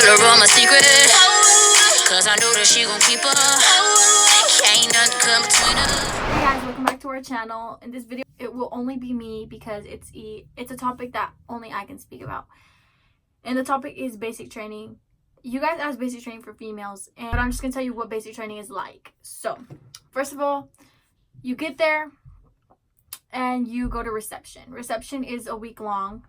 tell her all my secrets, cause I know that she gon' keep her. Ain't nothing come between us. Hey guys, welcome back to our channel. In this video, it will only be me because it's a topic that only I can speak about. And the topic is basic training. You guys asked basic training for females, but I'm just gonna tell you what basic training is like. So, first of all, you get there and you go to reception. Reception is a week long,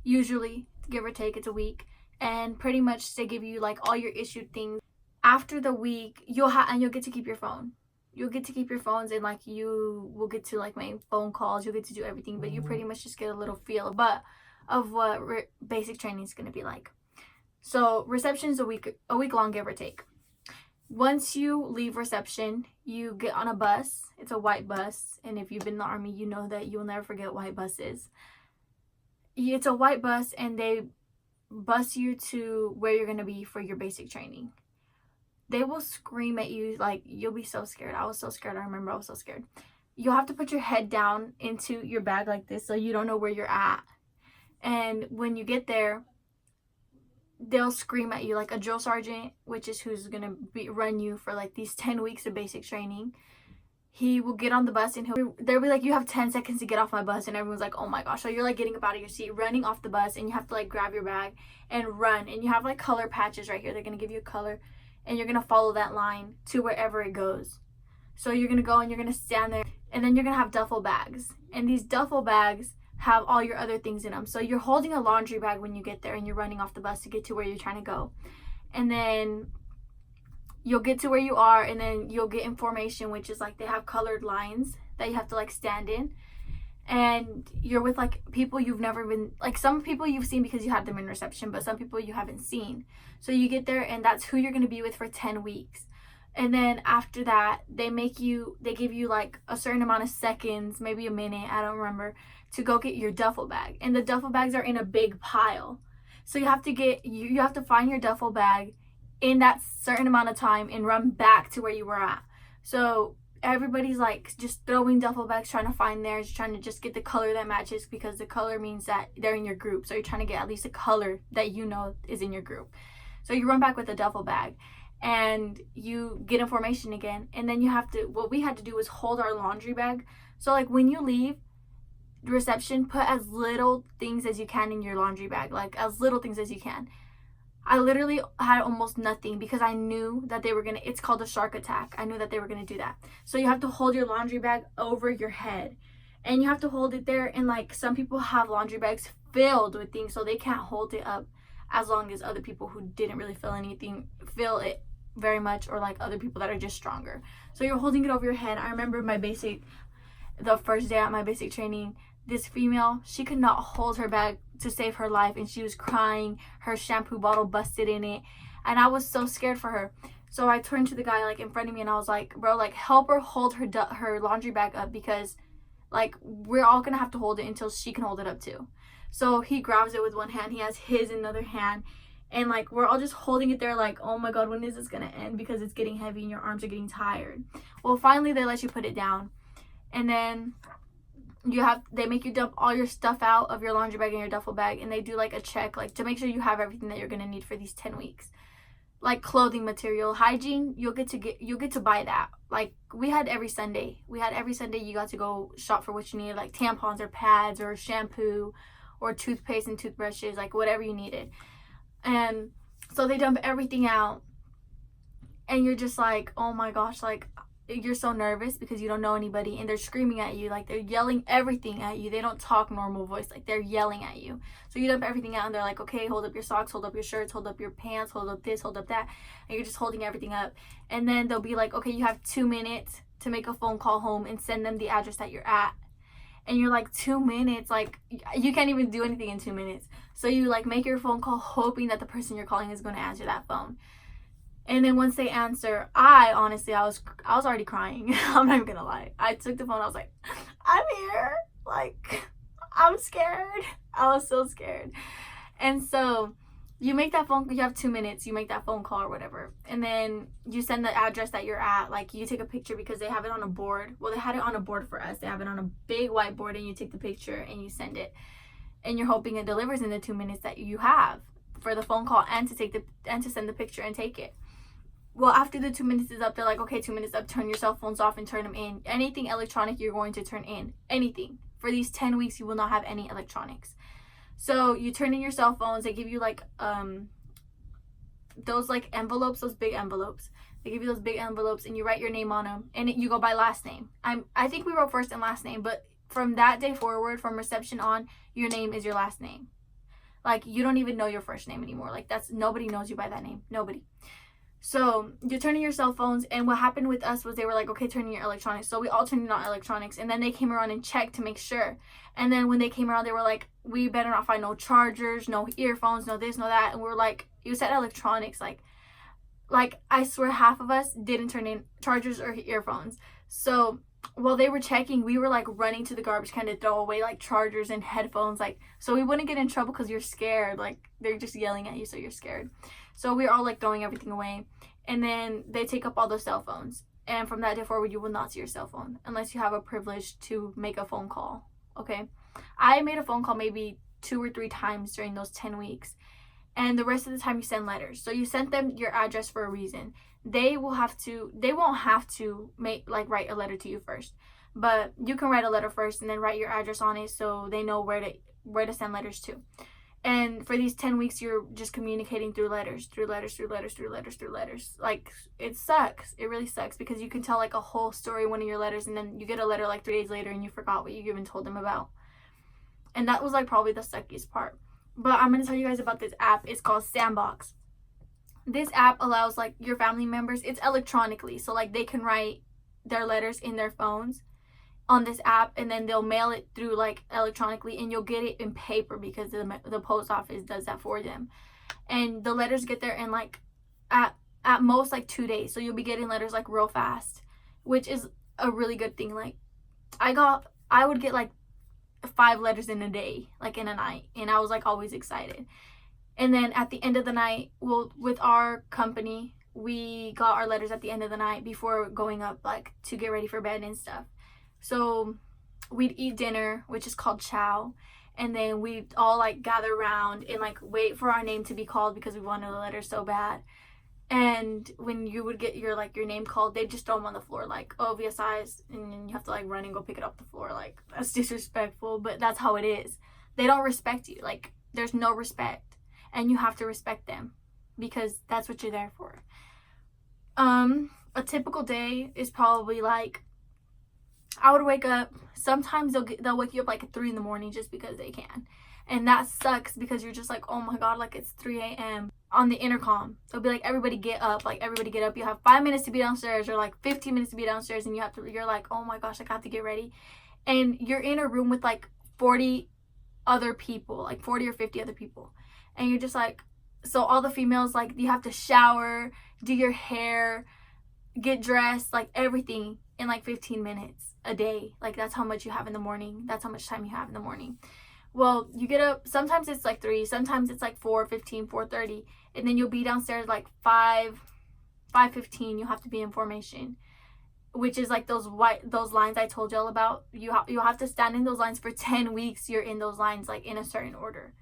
usually, give or take, it's a week. And pretty much they give you like all your issued things. After the week, you'll get to keep your phone. You'll get to keep your phones, and like you will get to like make phone calls. You'll get to do everything, but you pretty much just get a little feel of what basic training is going to be like. So reception is a week long, give or take. Once you leave reception, you get on a bus. It's a white bus, and if you've been in the army, you know that you'll never forget white buses. It's a white bus, and they bus you to where you're going to be for your basic training. They will scream at you, like, you'll be so scared. I was so scared. I remember I was so scared. You'll have to put your head down into your bag like this so you don't know where you're at. And when you get there, they'll scream at you like a drill sergeant, which is who's going to run you for like these 10 weeks of basic training. He will get on the bus and they'll be like, you have 10 seconds to get off my bus. And everyone's like, oh my gosh. So you're like getting up out of your seat, running off the bus, and you have to like grab your bag and run. And you have like color patches right here. They're going to give you a color, and you're going to follow that line to wherever it goes. So you're going to go and you're going to stand there, and then you're going to have duffel bags. And these duffel bags have all your other things in them. So you're holding a laundry bag when you get there, and you're running off the bus to get to where you're trying to go. And then you'll get to where you are, and then you'll get information, which is like they have colored lines that you have to like stand in. And you're with like people you've never been, like some people you've seen because you had them in reception, but some people you haven't seen. So you get there, and that's who you're going to be with for 10 weeks. And then after that, they give you like a certain amount of seconds, maybe a minute, I don't remember, to go get your duffel bag. And the duffel bags are in a big pile. So you have to find your duffel bag in that certain amount of time and run back to where you were at. So everybody's like just throwing duffel bags, trying to find theirs, trying to just get the color that matches, because the color means that they're in your group. So you're trying to get at least a color that you know is in your group. So you run back with a duffel bag and you get information again. And then what we had to do was hold our laundry bag. So like when you leave reception, put as little things as you can in your laundry bag, like as little things as you can. I literally had almost nothing because I knew that it's called a shark attack. I knew that they were going to do that. So you have to hold your laundry bag over your head, and you have to hold it there. And like some people have laundry bags filled with things, so they can't hold it up as long as other people who didn't really feel it very much, or like other people that are just stronger. So you're holding it over your head. I remember the first day at my basic training, this female, she could not hold her bag to save her life, and she was crying. Her shampoo bottle busted in it, and I was so scared for her. So I turned to the guy like in front of me, and I was like, bro, like help her hold her laundry bag up, because like we're all gonna have to hold it until she can hold it up too. So he grabs it with one hand, he has his in another hand, and like we're all just holding it there like, oh my god, when is this gonna end, because it's getting heavy and your arms are getting tired. Well, finally they let you put it down, and then they make you dump all your stuff out of your laundry bag and your duffel bag, and they do like a check, like to make sure you have everything that you're going to need for these 10 weeks. Like clothing material, hygiene, you'll get to buy that. Like we had every Sunday you got to go shop for what you needed, like tampons or pads or shampoo or toothpaste and toothbrushes, like whatever you needed. And so they dump everything out, and you're just like, oh my gosh, like you're so nervous because you don't know anybody, and they're screaming at you, like they're yelling everything at you. They don't talk normal voice, like they're yelling at you. So you dump everything out, and they're like, okay, hold up your socks, hold up your shirts, hold up your pants, hold up this, hold up that, and you're just holding everything up. And then they'll be like, okay, you have 2 minutes to make a phone call home and send them the address that you're at. And you're like, 2 minutes, like you can't even do anything in 2 minutes. So you like make your phone call hoping that the person you're calling is going to answer that phone. And then once they answer, I was already crying. I'm not even gonna lie. I took the phone, I was like, I'm here. Like, I'm scared. I was so scared. And so you make that phone, you have 2 minutes, you make that phone call or whatever. And then you send the address that you're at. Like you take a picture because they have it on a board. Well, they had it on a board for us. They have it on a big whiteboard, and you take the picture and you send it. And you're hoping it delivers in the 2 minutes that you have for the phone call and to send the picture and take it. Well, after the 2 minutes is up, they're like, okay, 2 minutes up, turn your cell phones off and turn them in. Anything electronic you're going to turn in. Anything. For these 10 weeks, you will not have any electronics. So you turn in your cell phones. They give you like those like envelopes, those big envelopes. They give you those big envelopes and you write your name on them, and you go by last name. I think we wrote first and last name, but from that day forward, from reception on, your name is your last name. Like, you don't even know your first name anymore. Like, nobody knows you by that name. Nobody. So you're turning your cell phones, and what happened with us was they were like, okay, turn in your electronics. So we all turned in our electronics, and then they came around and checked to make sure. And then when they came around, they were like, we better not find no chargers, no earphones, no this, no that. And we were like, you said electronics. Like I swear half of us didn't turn in chargers or earphones. So while they were checking, we were like running to the garbage can to throw away like chargers and headphones, like, so we wouldn't get in trouble because you're scared. Like, they're just yelling at you, so you're scared. So we were all like throwing everything away. And then they take up all those cell phones. And from that day forward, you will not see your cell phone unless you have a privilege to make a phone call. Okay? I made a phone call maybe 2 or 3 times during those 10 weeks. And the rest of the time you send letters. So you sent them your address for a reason. They won't have to write a letter to you first. But you can write a letter first and then write your address on it so they know where to send letters to. And for these 10 weeks, you're just communicating through letters. Like, it sucks. It really sucks because you can tell like a whole story in one of your letters, and then you get a letter like 3 days later and you forgot what you even told them about. And that was like probably the suckiest part. But I'm going to tell you guys about this app. It's called Sandbox. This app allows like your family members, it's electronically. So like they can write their letters in their phones on this app, and then they'll mail it through like electronically, and you'll get it in paper because the post office does that for them. And the letters get there in like at most like 2 days. So you'll be getting letters like real fast, which is a really good thing. Like I would get like 5 letters in a day, like in a night, and I was like always excited. And then at the end of the night, well, with our company, we got our letters at the end of the night before going up, like to get ready for bed and stuff. So we'd eat dinner, which is called chow, and then we'd all like gather around and like wait for our name to be called because we wanted the letter so bad. And when you would get your name called, they'd just throw them on the floor, like, oh, via size, and then you have to like run and go pick it up the floor. Like, that's disrespectful, but that's how it is. They don't respect you. Like, there's no respect, and you have to respect them because that's what you're there for. A typical day is probably like, I would wake up. Sometimes they'll wake you up like at 3 a.m. just because they can, and that sucks because you're just like, oh my god, like it's 3 a.m. on the intercom. They'll be like, everybody get up, like everybody get up. You have 5 minutes to be downstairs, or like 15 minutes to be downstairs, and you're like, oh my gosh, like I have to get ready, and you're in a room with like 40 other people, like 40 or 50 other people, and you're just like, so all the females, like, you have to shower, do your hair, get dressed, like everything in like 15 minutes a day. Like, that's how much you have in the morning. That's how much time you have in the morning. Well, you get up, sometimes it's like 3, sometimes it's like 4:15, 4:30, and then you'll be downstairs like 5:15. You'll have to be in formation, which is like those lines I told y'all about. You'll have to stand in those lines for 10 weeks. You're in those lines like in a certain order,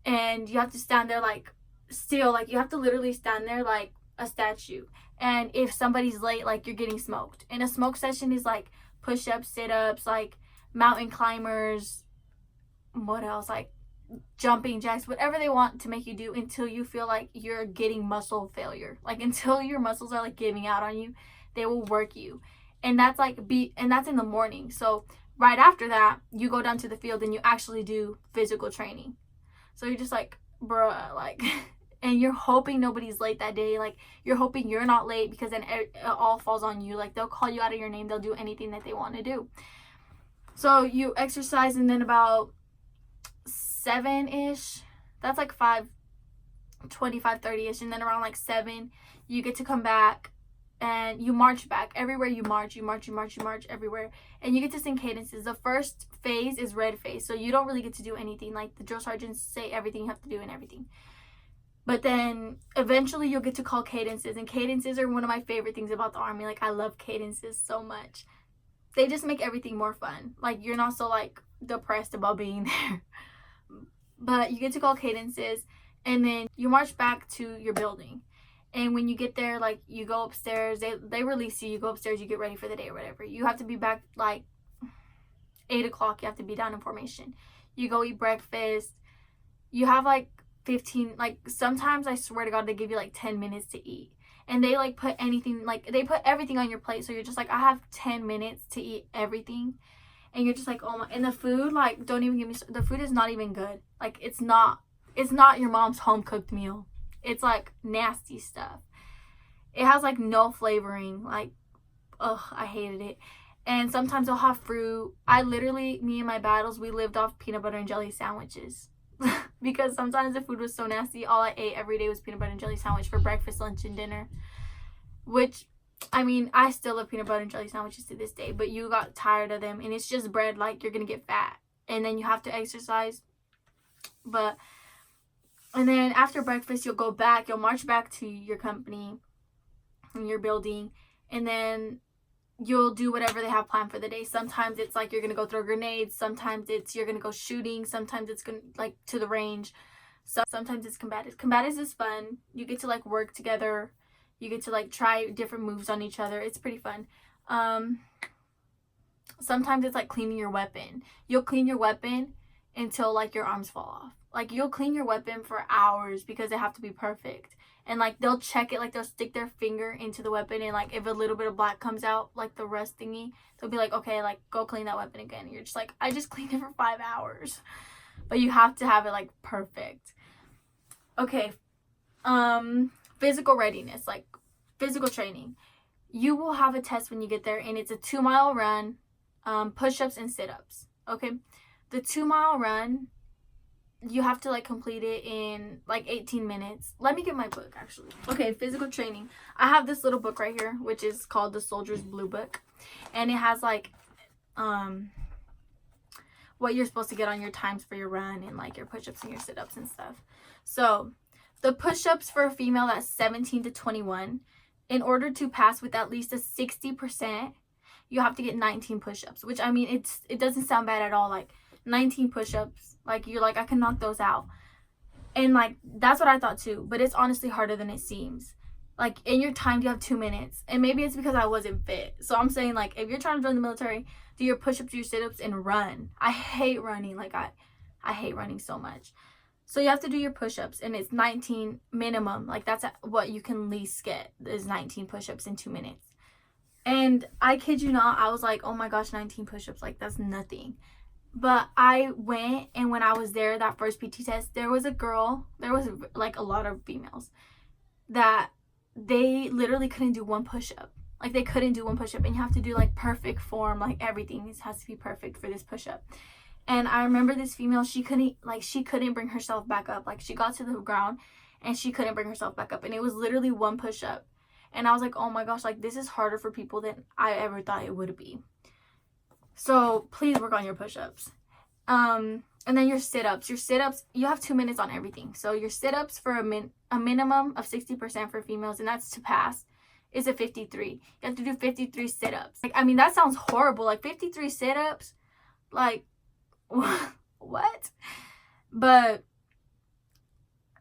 and you have to stand there like still, like you have to literally stand there like a statue. And if somebody's late, like, you're getting smoked. And a smoke session is like push-ups, sit-ups, like mountain climbers, what else, like jumping jacks, whatever they want to make you do until you feel like you're getting muscle failure. Like, until your muscles are like giving out on you, they will work you. And that's like and that's in the morning. So right after that, you go down to the field and you actually do physical training. So you're just like, bruh, like and you're hoping nobody's late that day. Like, you're hoping you're not late, because then it all falls on you. Like, they'll call you out of your name. They'll do anything that they want to do. So you exercise, and then about 7-ish, that's like 5:25, 30-ish, and then around like 7, you get to come back and you march back. Everywhere you march everywhere, and you get to sing cadences. The first phase is red phase, so you don't really get to do anything. Like, the drill sergeants say everything you have to do and everything. But then eventually you'll get to call cadences, and cadences are one of my favorite things about the Army. Like, I love cadences so much. They just make everything more fun. Like, you're not so like depressed about being there. But you get to call cadences, and then you march back to your building. And when you get there, like, you go upstairs, they release you, you go upstairs, you get ready for the day or whatever. You have to be back like 8 o'clock. You have to be down in formation. You go eat breakfast. You have like 15, like, sometimes I swear to God, they give you like 10 minutes to eat. And they like put anything, like, they put everything on your plate. So you're just like, I have 10 minutes to eat everything. And you're just like, oh my, and the food, like, don't even give me, the food is not even good. Like, it's not your mom's home cooked meal. It's like nasty stuff. It has like no flavoring. Like, ugh, I hated it. And sometimes they'll have fruit. Me and my battles, we lived off peanut butter and jelly sandwiches. Because sometimes the food was so nasty. All I ate every day was peanut butter and jelly sandwich for breakfast, lunch, and dinner. Which, I mean, I still love peanut butter and jelly sandwiches to this day. But you got tired of them. And it's just bread. Like, you're going to get fat. And then you have to exercise. And then after breakfast, you'll march back to your company and your building, and then you'll do whatever they have planned for the day. Sometimes it's like you're going to go throw grenades. Sometimes it's you're going to go shooting. Sometimes it's going to, like, to the range. Sometimes it's combatives. Combatives is fun. You get to, like, work together. You get to, like, try different moves on each other. It's pretty fun. Sometimes it's like cleaning your weapon. You'll clean your weapon until, like, your arms fall off. Like, you'll clean your weapon for hours because they have to be perfect. And, like, they'll check it. Like, they'll stick their finger into the weapon. And, like, if a little bit of black comes out, like, the rust thingy, they'll be like, okay, like, go clean that weapon again. And you're just like, I just cleaned it for 5 hours. But you have to have it, like, perfect. Okay. Physical readiness. Like, physical training. You will have a test when you get there. And it's a 2-mile run, push-ups, and sit-ups. Okay? The 2-mile run, you have to, like, complete it in, like, 18 minutes. Let me get my book, actually. Okay, physical training. I have this little book right here, which is called the Soldier's Blue Book. And it has, like, what you're supposed to get on your times for your run and, like, your push-ups and your sit-ups and stuff. So, the push-ups for a female that's 17 to 21, in order to pass with at least a 60%, you have to get 19 push-ups. Which, I mean, it doesn't sound bad at all. Like, 19 push-ups, like, you're like, I can knock those out. And, like, that's what I thought too, but it's honestly harder than it seems. Like, in your time, you have 2 minutes, and maybe it's because I wasn't fit. So I'm saying, like, if you're trying to join the military, do your push-ups, do your sit-ups, and run. I hate running. Like, I hate running so much. So you have to do your push-ups, and it's 19 minimum. Like, that's what you can least get, is 19 push-ups in 2 minutes. And I kid you not, I was like, oh my gosh, 19 push-ups, like, that's nothing. But I went, and when I was there, that first PT test, there was like a lot of females that they literally couldn't do one push-up. Like, they couldn't do one push-up, and you have to do, like, perfect form, like, everything has to be perfect for this push-up. And I remember this female, she couldn't bring herself back up. Like, she got to the ground, and she couldn't bring herself back up, and it was literally one push-up. And I was like, oh my gosh, like, this is harder for people than I ever thought it would be. So please work on your push-ups. And then your sit-ups. Your sit-ups, you have 2 minutes on everything. So your sit-ups for a minimum of 60% for females, and that's to pass, is a 53. You have to do 53 sit-ups. Like, I mean, that sounds horrible. Like, 53 sit-ups? Like, what? But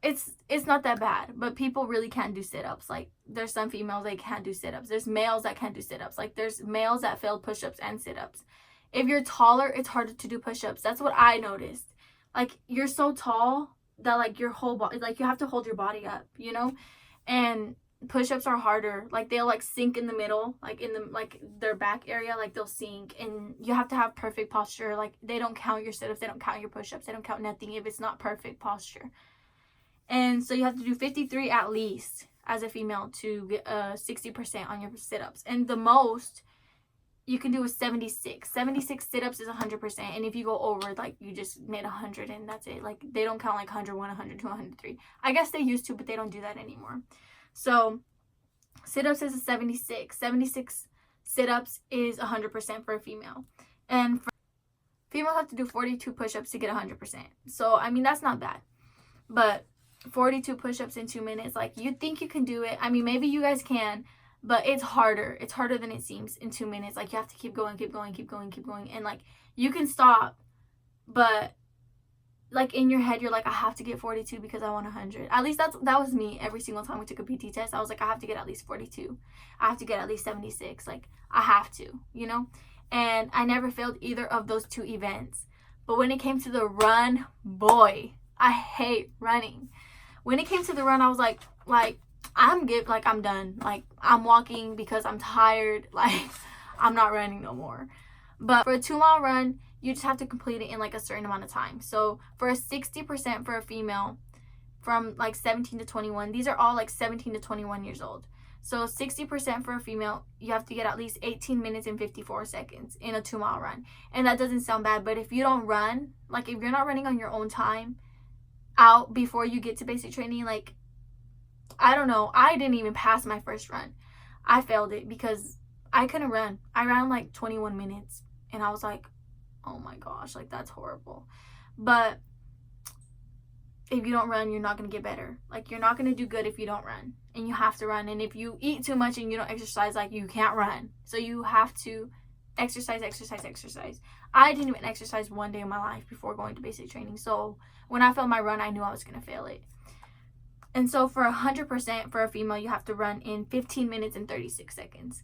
it's not that bad. But people really can't do sit-ups. Like, there's some females that can't do sit-ups. There's males that can't do sit-ups. Like, there's males that failed push-ups and sit-ups. If you're taller, it's harder to do push-ups. That's what I noticed. Like, you're so tall that, like, your whole body, like, you have to hold your body up, you know? And push-ups are harder. Like, they'll, like, sink in the middle, like, in the, like, their back area, like, they'll sink. And you have to have perfect posture. Like, they don't count your sit-ups. They don't count your push-ups. They don't count nothing if it's not perfect posture. And so you have to do 53 at least as a female to get 60% on your sit-ups. And the most you can do is 76. 76 sit-ups is 100%. And if you go over, like, you just made 100 and that's it. Like, they don't count, like, 101, 102, 103. I guess they used to, but they don't do that anymore. So, sit-ups is a 76. 76 sit-ups is 100% for a female. And females have to do 42 push-ups to get 100%. So, I mean, that's not bad. But 42 push-ups in 2 minutes, like, you think you can do it. I mean, maybe you guys can. But it's harder. It's harder than it seems in 2 minutes. Like, you have to keep going, keep going, keep going, keep going. And, like, you can stop. But like in your head you're like, I have to get 42 because I want 100. At least that was me every single time we took a PT test. I was like, I have to get at least 42. I have to get at least 76. Like, I have to, you know? And I never failed either of those two events. But when it came to the run, boy, I hate running. When it came to the run, I was like I'm done. Like, I'm walking because I'm tired. Like, I'm not running no more. But for a 2-mile run, you just have to complete it in like a certain amount of time. So for a 60% for a female from like 17 to 21, these are all like 17 to 21 years old. So 60% for a female, you have to get at least 18 minutes and 54 seconds in a 2-mile run. And that doesn't sound bad, but if you don't run, like if you're not running on your own time out before you get to basic training, like, I don't know, I didn't even pass my first run. I failed it because I couldn't run. I ran like 21 minutes and I was like, oh my gosh, like, that's horrible. But if you don't run, you're not going to get better. Like, you're not going to do good if you don't run. And you have to run. And if you eat too much and you don't exercise, like, you can't run. So you have to exercise. I didn't even exercise one day in my life before going to basic training. So when I failed my run, I knew I was going to fail it. And so for 100% for a female, you have to run in 15 minutes and 36 seconds.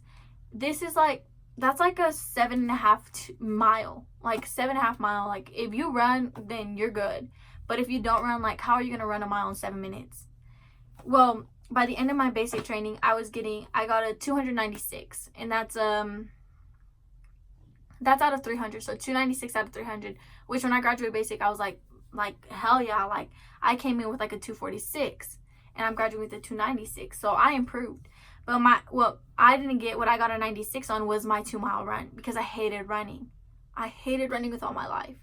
This is like, that's like a 7.5 mile. Like, 7.5 mile. Like, if you run, then you're good. But if you don't run, like, how are you going to run a mile in 7 minutes? Well, by the end of my basic training, I got a 296. And that's out of 300. So 296 out of 300. Which when I graduated basic, I was like, hell yeah. Like, I came in with like a 246. And I'm graduating with a 296. So I improved. But I didn't get what I got a 96 on was my 2-mile run. Because I hated running. I hated running with all my life.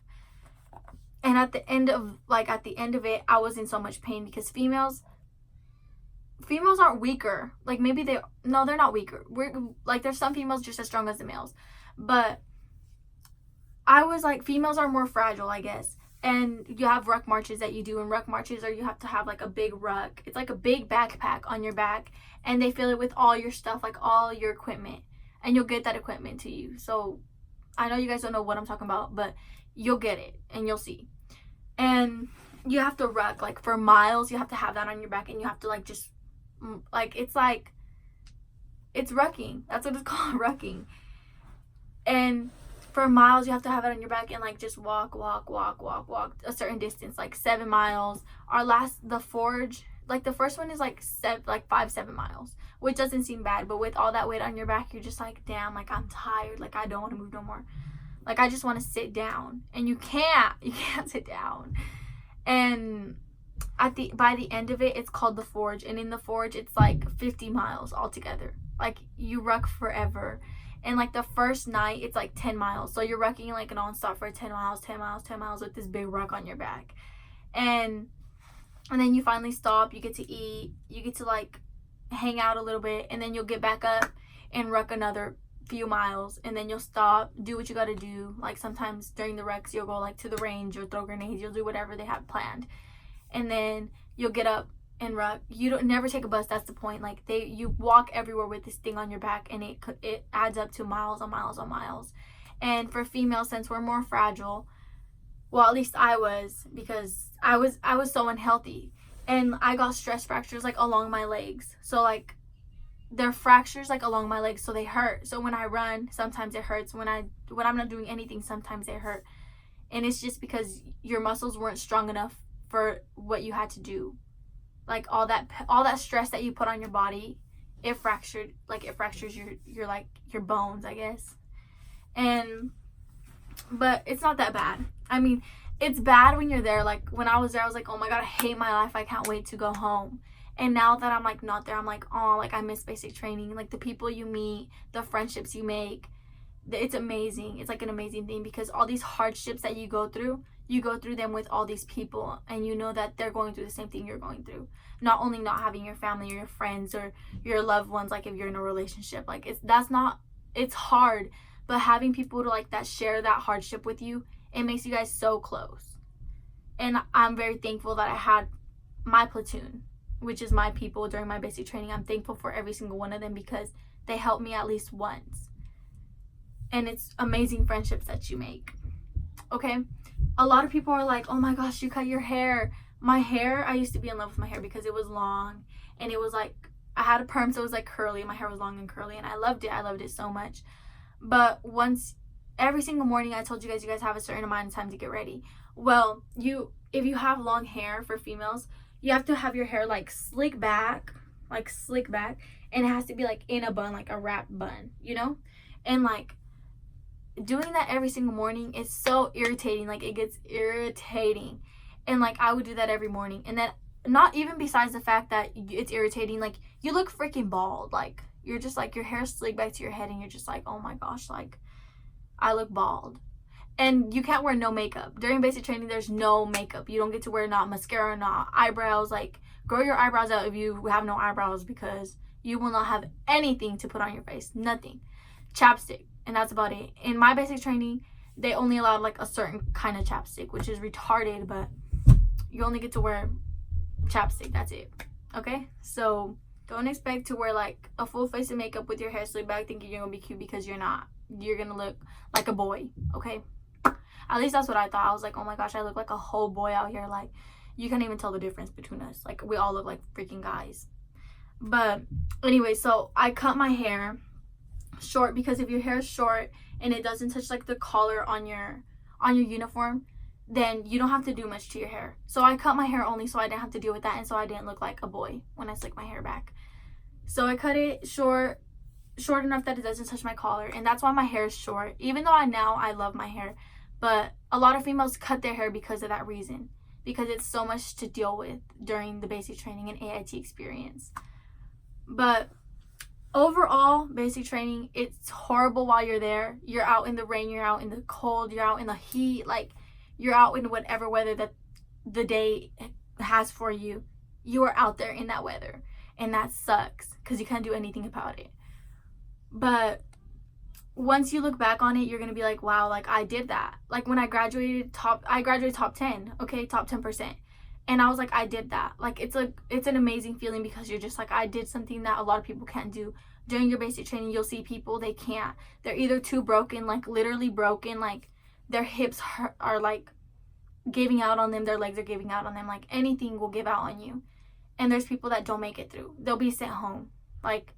And at the end of it, I was in so much pain because females aren't weaker. Like, maybe they're not weaker. There's some females just as strong as the males. But I was like, females are more fragile, I guess. And you have ruck marches that you do. And ruck marches you have to have like a big ruck. It's like a big backpack on your back. And they fill it with all your stuff, like all your equipment. And you'll get that equipment to you. So I know you guys don't know what I'm talking about, but you'll get it and you'll see. And you have to ruck, like, for miles. You have to have that on your back, and you have to like just it's rucking. That's what it's called, rucking. And for miles, you have to have it on your back and like just walk a certain distance, like 7 miles. The forge, like the first one is like 7 miles, which doesn't seem bad, but with all that weight on your back, you're just like, damn, like, I'm tired, like, I don't want to move no more. Like, I just want to sit down. And you can't sit down. And by the end of it, it's called the forge. And in the forge, it's like 50 miles altogether. Like, you ruck forever. And like the first night, it's like 10 miles. So you're rucking like nonstop for 10 miles with this big ruck on your back. And then you finally stop. You get to eat. You get to like hang out a little bit. And then you'll get back up and ruck another few miles, and then you'll stop, do what you got to do. Like, sometimes during the rucks, you'll go like to the range or throw grenades. You'll do whatever they have planned, and then you'll get up and ruck. You don't never take a bus. That's the point. Like, you walk everywhere with this thing on your back, and it adds up to miles on miles. And for females, since we're more fragile, well, at least I was, because I was so unhealthy, and I got stress fractures like along my legs. So like, they're fractures like along my legs, so they hurt. So when I run, sometimes it hurts. When I'm not doing anything, sometimes they hurt. And it's just because your muscles weren't strong enough for what you had to do. Like, all that stress that you put on your body, it fractures your bones, I guess. But it's not that bad. I mean, it's bad when you're there. Like, when I was there, I was like, oh my god, I hate my life. I can't wait to go home. And now that I'm like not there, I'm like, oh, like, I miss basic training. Like, the people you meet, the friendships you make, it's amazing. It's like an amazing thing, because all these hardships that you go through them with all these people, and you know that they're going through the same thing you're going through. Not only not having your family or your friends or your loved ones, like if you're in a relationship, like it's hard, but having people to like that share that hardship with you, it makes you guys so close. And I'm very thankful that I had my platoon, which is my people, during my basic training. I'm thankful for every single one of them, because they helped me at least once. And it's amazing friendships that you make. Okay? a lot of people are like, oh my gosh, you cut your hair. My hair, I used to be in love with my hair because it was long and it was like, I had a perm, so it was like curly. My hair was long and curly and I loved it. I loved it so much. But every single morning I told you guys have a certain amount of time to get ready. Well, if you have long hair for females, you have to have your hair like slick back, and it has to be like in a bun, like a wrap bun, you know? And like doing that every single morning is so irritating. Like it gets irritating. And like I would do that every morning. And then not even besides the fact that it's irritating, like you look freaking bald. Like you're just like your hair's slicked back to your head and you're just like, oh my gosh, like I look bald. And you can't wear no makeup. During basic training, there's no makeup. You don't get to wear not mascara, not eyebrows. Like, grow your eyebrows out if you have no eyebrows because you will not have anything to put on your face. Nothing. Chapstick. And that's about it. In my basic training, they only allowed like a certain kind of chapstick, which is retarded, but you only get to wear chapstick. That's it. Okay? So, don't expect to wear like a full face of makeup with your hair slicked back thinking you're going to be cute because you're not. You're going to look like a boy. Okay? At least that's what I thought. I was like, oh my gosh, I look like a whole boy out here. Like, you can't even tell the difference between us. Like, we all look like freaking guys. But anyway, so I cut my hair short because if your hair is short and it doesn't touch like the collar on your uniform, then you don't have to do much to your hair. So I cut my hair only so I didn't have to deal with that and so I didn't look like a boy when I slicked my hair back. So I cut it short enough that it doesn't touch my collar, and that's why my hair is short. Even though I love my hair, but a lot of females cut their hair because of that reason, because it's so much to deal with during the basic training and AIT experience. But overall, basic training, it's horrible while you're there. You're out in the rain, you're out in the cold, you're out in the heat, like you're out in whatever weather that the day has for you. You are out there in that weather, and that sucks because you can't do anything about it. But once you look back on it, you're gonna be like, wow, like I did that. Like when I graduated top 10, okay, top 10%. And I was like, I did that. Like it's an amazing feeling because you're just like, I did something that a lot of people can't do. During your basic training, you'll see people, they can't. They're either too broken, like literally broken, like their hips are like giving out on them, their legs are giving out on them, like anything will give out on you. And there's people that don't make it through. They'll be sent home. Like,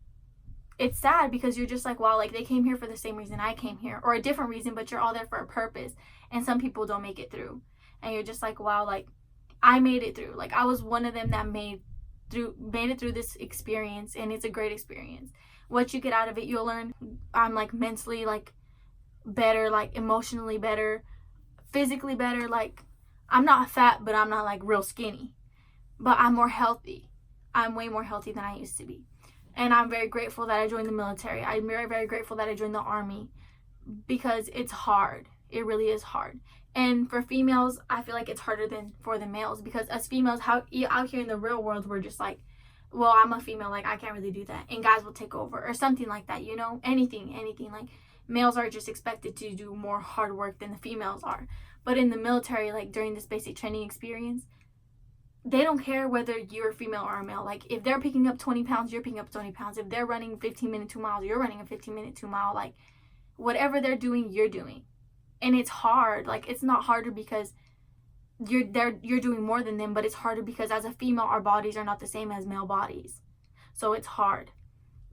it's sad because you're just like, wow, like they came here for the same reason I came here, or a different reason, but you're all there for a purpose. And some people don't make it through. And you're just like, wow, like I made it through. Like I was one of them that made it through this experience, and it's a great experience. What you get out of it, you'll learn. I'm like mentally like better, like emotionally better, physically better. Like I'm not fat, but I'm not like real skinny, but I'm more healthy. I'm way more healthy than I used to be. And I'm very grateful that I joined the military. I'm very, very grateful that I joined the Army because it's hard. It really is hard. And for females, I feel like it's harder than for the males because as females, out here in the real world, we're just like, well, I'm a female, like I can't really do that. And guys will take over or something like that, you know? Anything. Like males are just expected to do more hard work than the females are. But in the military, like during this basic training experience, they don't care whether you're a female or a male. Like if they're picking up 20 pounds, you're picking up 20 pounds. If they're running 15-minute 2 miles, you're running a 15-minute 2 mile. Like whatever they're doing, you're doing. And it's hard. Like it's not harder because you're doing more than them, but it's harder because as a female, our bodies are not the same as male bodies. So it's hard.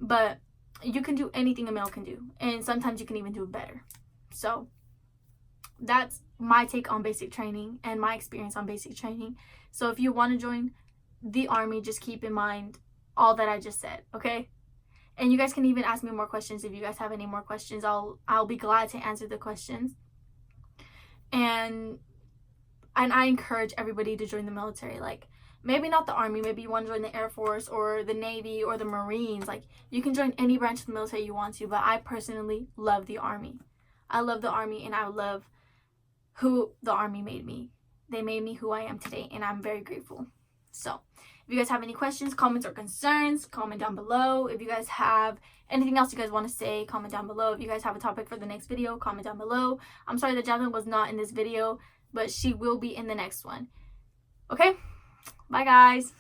But you can do anything a male can do. And sometimes you can even do it better. So that's my take on basic training and my experience on basic training. So if you want to join the Army, just keep in mind all that I just said, okay? And you guys can even ask me more questions if you guys have any more questions. I'll be glad to answer the questions. And I encourage everybody to join the military. Like maybe not the Army, maybe you want to join the Air Force or the Navy or the Marines. Like you can join any branch of the military you want to, but I personally love the Army. I love the Army and I love who the Army made me. They made me who I am today, and I'm very grateful. So if you guys have any questions, comments, or concerns, comment down below. If you guys have anything else you guys want to say, comment down below. If you guys have a topic for the next video, comment down below. I'm sorry that Jasmine was not in this video, but she will be in the next one. Okay? Bye, guys.